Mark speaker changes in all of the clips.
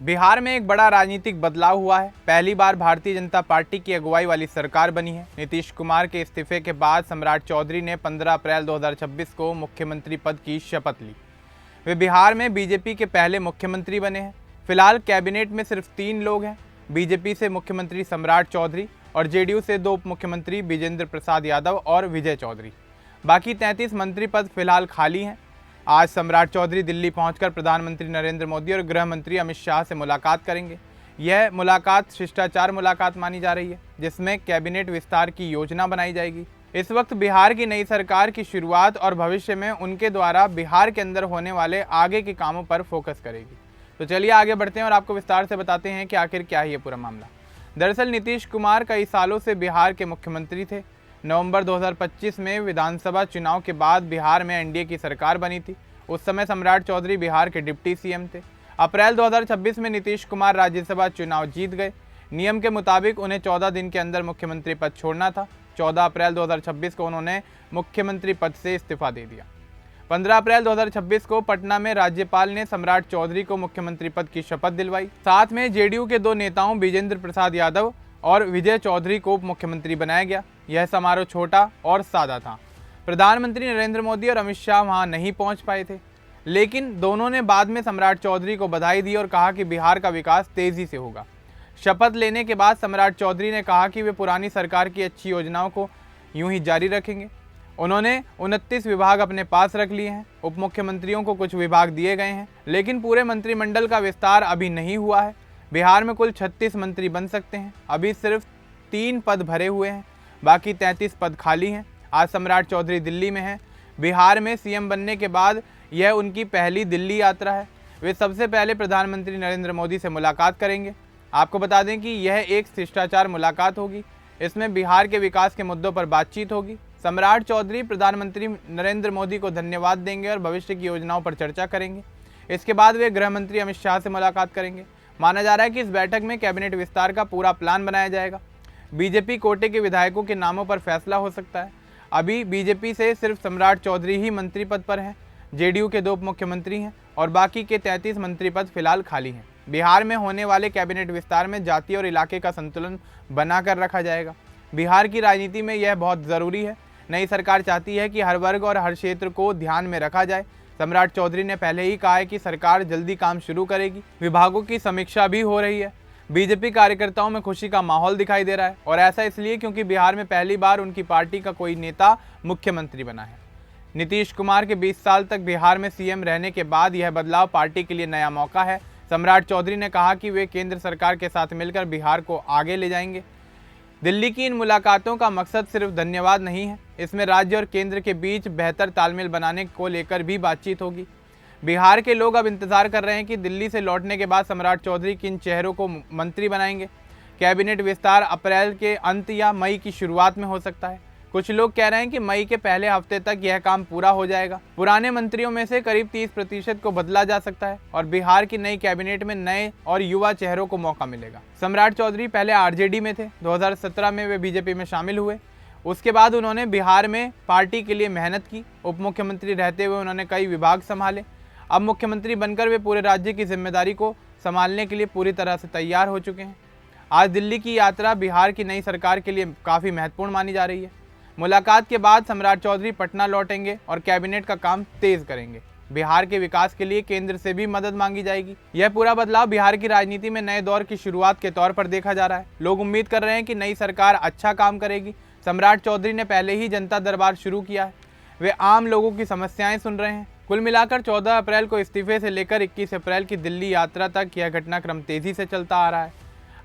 Speaker 1: बिहार में एक बड़ा राजनीतिक बदलाव हुआ है। पहली बार भारतीय जनता पार्टी की अगुवाई वाली सरकार बनी है। नीतीश कुमार के इस्तीफे के बाद सम्राट चौधरी ने 15 अप्रैल 2026 को मुख्यमंत्री पद की शपथ ली। वे बिहार में बीजेपी के पहले मुख्यमंत्री बने हैं। फिलहाल कैबिनेट में सिर्फ 3 लोग हैं। बीजेपी से मुख्यमंत्री सम्राट चौधरी और जेडीयू से 2 उप मुख्यमंत्री विजेंद्र प्रसाद यादव और विजय चौधरी। बाकी 33 मंत्री पद फिलहाल खाली हैं। आज सम्राट चौधरी दिल्ली पहुंचकर प्रधानमंत्री नरेंद्र मोदी और गृह मंत्री अमित शाह से मुलाकात करेंगे। यह मुलाकात शिष्टाचार मुलाकात मानी जा रही है, जिसमें कैबिनेट विस्तार की योजना बनाई जाएगी। इस वक्त बिहार की नई सरकार की शुरुआत और भविष्य में उनके द्वारा बिहार के अंदर होने वाले आगे के कामों पर फोकस करेगी। तो चलिए आगे बढ़ते हैं और आपको विस्तार से बताते हैं कि आखिर क्या है ये पूरा मामला। दरअसल नीतीश कुमार कई सालों से बिहार के मुख्यमंत्री थे। नवंबर 2025 में विधानसभा चुनाव के बाद बिहार में एनडीए की सरकार बनी थी। उस समय सम्राट चौधरी बिहार के डिप्टी सीएम थे। अप्रैल 2026 में नीतीश कुमार राज्यसभा चुनाव जीत गए। नियम के मुताबिक उन्हें 14 दिन के अंदर मुख्यमंत्री पद छोड़ना था। 14 अप्रैल 2026 को उन्होंने मुख्यमंत्री पद से इस्तीफा दे दिया। 15 अप्रैल 2026 को पटना में राज्यपाल ने सम्राट चौधरी को मुख्यमंत्री पद की शपथ दिलवाई। साथ में जेडीयू के 2 नेताओं विजेंद्र प्रसाद यादव और विजय चौधरी को उप मुख्यमंत्री बनाया गया। यह समारोह छोटा और सादा था। प्रधानमंत्री नरेंद्र मोदी और अमित शाह वहां नहीं पहुंच पाए थे, लेकिन दोनों ने बाद में सम्राट चौधरी को बधाई दी और कहा कि बिहार का विकास तेजी से होगा। शपथ लेने के बाद सम्राट चौधरी ने कहा कि वे पुरानी सरकार की अच्छी योजनाओं को यूं ही जारी रखेंगे। उन्होंने 29 विभाग अपने पास रख लिए हैं। उप मुख्यमंत्रियों को कुछ विभाग दिए गए हैं, लेकिन पूरे मंत्रिमंडल का विस्तार अभी नहीं हुआ है। बिहार में कुल 36 मंत्री बन सकते हैं। अभी सिर्फ 3 पद भरे हुए हैं, बाकी 33 पद खाली हैं। आज सम्राट चौधरी दिल्ली में हैं। बिहार में सीएम बनने के बाद यह उनकी पहली दिल्ली यात्रा है। वे सबसे पहले प्रधानमंत्री नरेंद्र मोदी से मुलाकात करेंगे। आपको बता दें कि यह एक शिष्टाचार मुलाकात होगी। इसमें बिहार के विकास के मुद्दों पर बातचीत होगी। सम्राट चौधरी प्रधानमंत्री नरेंद्र मोदी को धन्यवाद देंगे और भविष्य की योजनाओं पर चर्चा करेंगे। इसके बाद वे गृह मंत्री अमित शाह से मुलाकात करेंगे। माना जा रहा है कि इस बैठक में कैबिनेट विस्तार का पूरा प्लान बनाया जाएगा। बीजेपी कोटे के विधायकों के नामों पर फैसला हो सकता है। अभी बीजेपी से सिर्फ सम्राट चौधरी ही मंत्री पद पर हैं। जेडीयू के 2 उप मुख्यमंत्री हैं और बाकी के 33 मंत्री पद फिलहाल खाली हैं। बिहार में होने वाले कैबिनेट विस्तार में जाति और इलाके का संतुलन बनाकर रखा जाएगा। बिहार की राजनीति में यह बहुत ज़रूरी है। नई सरकार चाहती है कि हर वर्ग और हर क्षेत्र को ध्यान में रखा जाए। सम्राट चौधरी ने पहले ही कहा है कि सरकार जल्दी काम शुरू करेगी। विभागों की समीक्षा भी हो रही है। बीजेपी कार्यकर्ताओं में खुशी का माहौल दिखाई दे रहा है और ऐसा इसलिए क्योंकि बिहार में पहली बार उनकी पार्टी का कोई नेता मुख्यमंत्री बना है। नीतीश कुमार के 20 साल तक बिहार में सीएम रहने के बाद यह बदलाव पार्टी के लिए नया मौका है। सम्राट चौधरी ने कहा कि वे केंद्र सरकार के साथ मिलकर बिहार को आगे ले जाएंगे। दिल्ली की इन मुलाकातों का मकसद सिर्फ धन्यवाद नहीं है, इसमें राज्य और केंद्र के बीच बेहतर तालमेल बनाने को लेकर भी बातचीत होगी। बिहार के लोग अब इंतजार कर रहे हैं कि दिल्ली से लौटने के बाद सम्राट चौधरी किन चेहरों को मंत्री बनाएंगे। कैबिनेट विस्तार अप्रैल के अंत या मई की शुरुआत में हो सकता है। कुछ लोग कह रहे हैं कि मई के पहले हफ्ते तक यह काम पूरा हो जाएगा। पुराने मंत्रियों में से करीब 30% को बदला जा सकता है और बिहार की नई कैबिनेट में नए और युवा चेहरों को मौका मिलेगा। सम्राट चौधरी पहले आरजेडी में थे। 2017 में वे बीजेपी में शामिल हुए। उसके बाद उन्होंने बिहार में पार्टी के लिए मेहनत की। उप मुख्यमंत्री रहते हुए उन्होंने कई विभाग संभाले। अब मुख्यमंत्री बनकर वे पूरे राज्य की जिम्मेदारी को संभालने के लिए पूरी तरह से तैयार हो चुके हैं। आज दिल्ली की यात्रा बिहार की नई सरकार के लिए काफ़ी महत्वपूर्ण मानी जा रही है। मुलाकात के बाद सम्राट चौधरी पटना लौटेंगे और कैबिनेट का काम तेज करेंगे। बिहार के विकास के लिए केंद्र से भी मदद मांगी जाएगी। यह पूरा बदलाव बिहार की राजनीति में नए दौर की शुरुआत के तौर पर देखा जा रहा है। लोग उम्मीद कर रहे हैं कि नई सरकार अच्छा काम करेगी। सम्राट चौधरी ने पहले ही जनता दरबार शुरू किया है। वे आम लोगों की समस्याएं सुन रहे हैं। कुल मिलाकर 14 अप्रैल को इस्तीफे से लेकर 21 अप्रैल की दिल्ली यात्रा तक यह घटनाक्रम तेजी से चलता आ रहा है।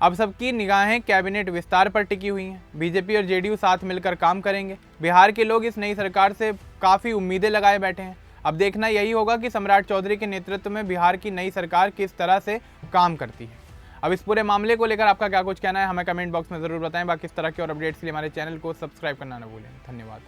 Speaker 1: अब सबकी निगाहें कैबिनेट विस्तार पर टिकी हुई हैं। बीजेपी और जेडीयू साथ मिलकर काम करेंगे। बिहार के लोग इस नई सरकार से काफ़ी उम्मीदें लगाए बैठे हैं। अब देखना यही होगा कि सम्राट चौधरी के नेतृत्व में बिहार की नई सरकार किस तरह से काम करती है। अब इस पूरे मामले को लेकर आपका क्या कुछ कहना है, हमें कमेंट बॉक्स में ज़रूर बताएं। बाकी इस तरह के और अपडेट्स के लिए हमारे चैनल को सब्सक्राइब करना न भूलें। धन्यवाद।